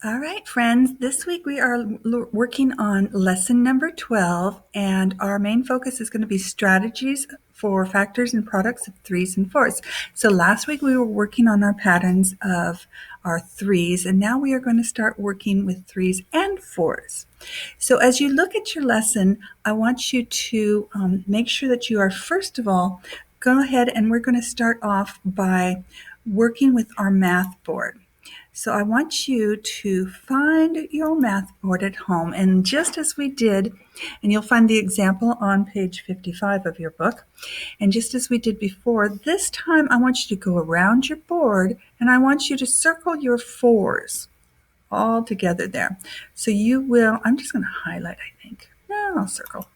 All right, friends, this week we are working on lesson number 12, and our main focus is going to be strategies for factors and products of threes and fours. So last week we were working on our patterns of our threes, and now we are going to start working with threes and fours. So as you look at your lesson, I want you to make sure that you are, first of all, go ahead and we're going to start off by working with our math board. So I want you to find your math board at home, and just as we did, and you'll find the example on page 55 of your book, and just as we did before, this time I want you to go around your board and I want you to circle your fours all together there. So you will, I'm just going to highlight, I think. No, I'll circle.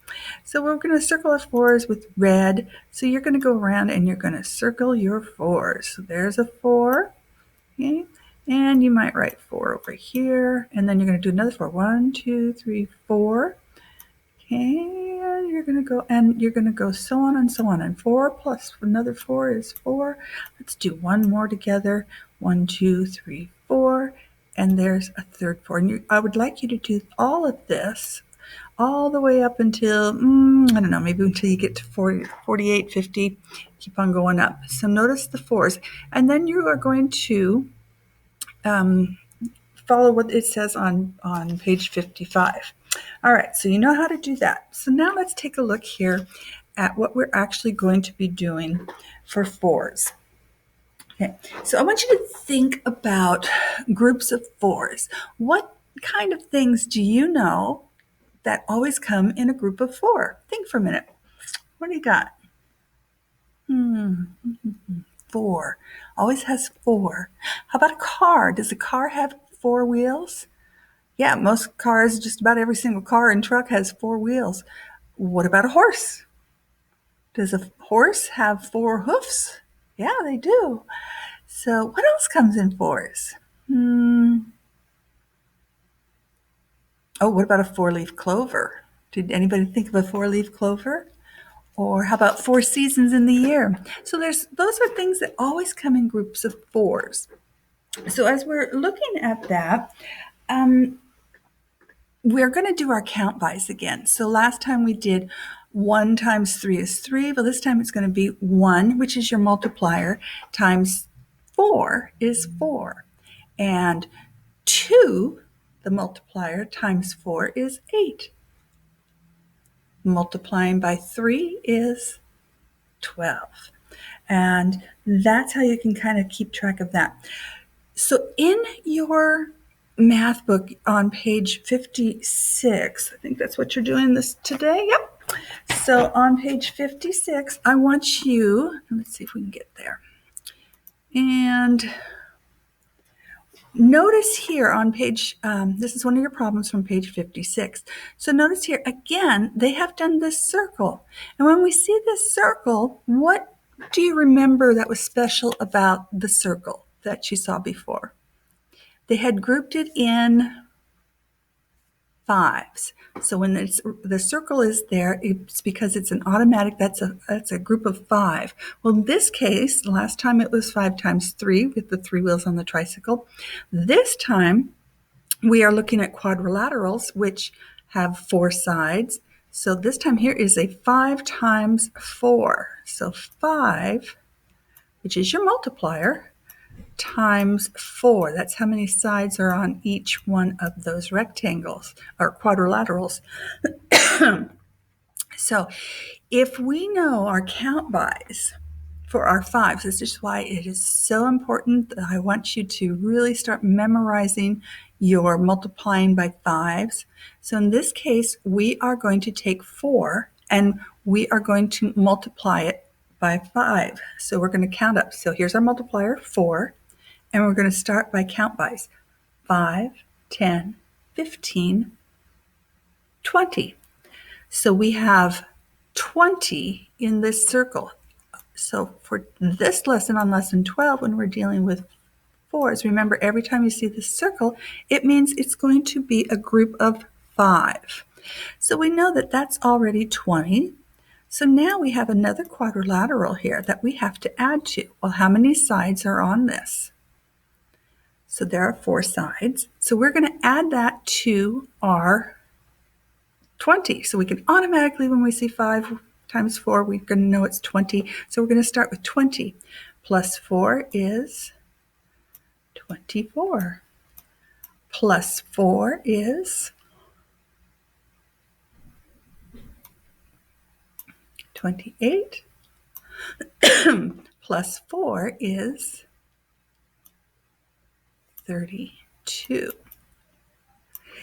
So we're going to circle our fours with red. So you're going to go around and you're going to circle your fours. So there's a four. Okay. And you might write 4 over here, and then you're going to do another 4. 1, 2, 3, 4. Okay, and you're going to go so on and so on. And 4 plus another 4 is 4. Let's do one more together. 1, 2, 3, 4. And there's a third 4. And I would like you to do all of this all the way up until, I don't know, maybe until you get to 40, 48, 50. Keep on going up. So notice the 4s. And then you are going to follow what it says on page 55. All right, so you know how to do that. So now let's take a look here at what we're actually going to be doing for fours. Okay, so I want you to think about groups of fours. What kind of things do you know that always come in a group of 4? Think for a minute. What do you got? 4. Always has 4. How about a car? Does a car have 4 wheels? Yeah, most cars, just about every single car and truck has 4 wheels. What about a horse? Does a horse have 4 hoofs? Yeah, they do. So what else comes in fours? Oh, what about a 4-leaf clover? Did anybody think of a 4-leaf clover? Or how about 4 seasons in the year? So those are things that always come in groups of 4s. So as we're looking at that, we're going to do our count bys again. So last time we did 1 times 3 is 3, but this time it's going to be 1, which is your multiplier, times 4 is 4. And 2, the multiplier, times 4 is 8. Multiplying by 3 is 12. And that's how you can kind of keep track of that. So in your math book on page 56, I think that's what you're doing this today. Yep. So on page 56, I want you, let's see if we can get there. And notice here on page, this is one of your problems from page 56. So notice here, again, they have done this circle. And when we see this circle, what do you remember that was special about the circle that you saw before? They had grouped it in 5s. So when the circle is there, it's because it's an automatic, that's a group of 5. Well, in this case, last time it was 5 times 3 with the 3 wheels on the tricycle. This time we are looking at quadrilaterals, which have 4 sides. So this time here is a 5 times 4. So 5, which is your multiplier, times 4. That's how many sides are on each one of those rectangles or quadrilaterals. So if we know our count bys for our 5s, this is why it is so important that I want you to really start memorizing your multiplying by 5s. So in this case, we are going to take 4 and we are going to multiply it by 5. So we're going to count up. So here's our multiplier, 4. And we're going to start by count bys. 5, 10, 15, 20. So we have 20 in this circle. So for this lesson on lesson 12, when we're dealing with 4s, remember every time you see this circle, it means it's going to be a group of 5. So we know that that's already 20. So now we have another quadrilateral here that we have to add to. Well, how many sides are on this? So there are 4 sides. So we're going to add that to our 20. So we can automatically, when we see 5 times 4, we're going to know it's 20. So we're going to start with 20. Plus 4 is 24. Plus 4 is 28. Plus 4 is 32.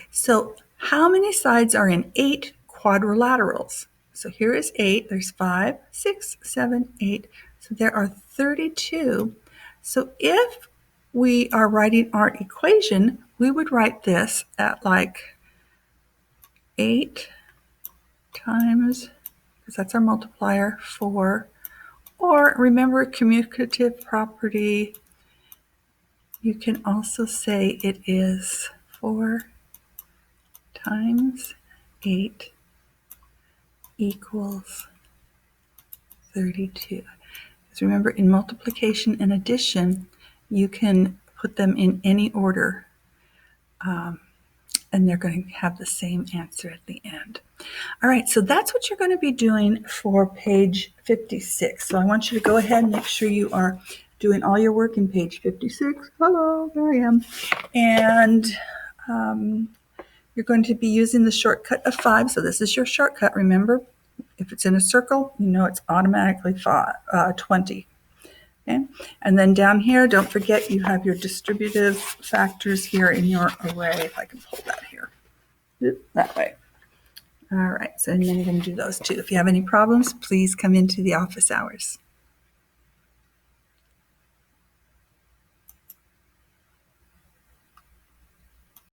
So how many sides are in 8 quadrilaterals? So here is 8. There's 5, 6, 7, 8. So there are 32. So if we are writing our equation, we would write this at like 8 times, because that's our multiplier, 4. Or remember commutative property, you can also say it is 4 times 8 equals 32. Because remember, in multiplication and addition, you can put them in any order, and they're going to have the same answer at the end. All right, so that's what you're going to be doing for page 56. So I want you to go ahead and make sure you are doing all your work in page 56. Hello, there I am. And you're going to be using the shortcut of 5. So this is your shortcut. Remember, if it's in a circle, you know it's automatically 20. Okay? And then down here, don't forget you have your distributive factors here in your array. If I can pull that here. That way. All right, so then you're going to do those too. If you have any problems, please come into the office hours.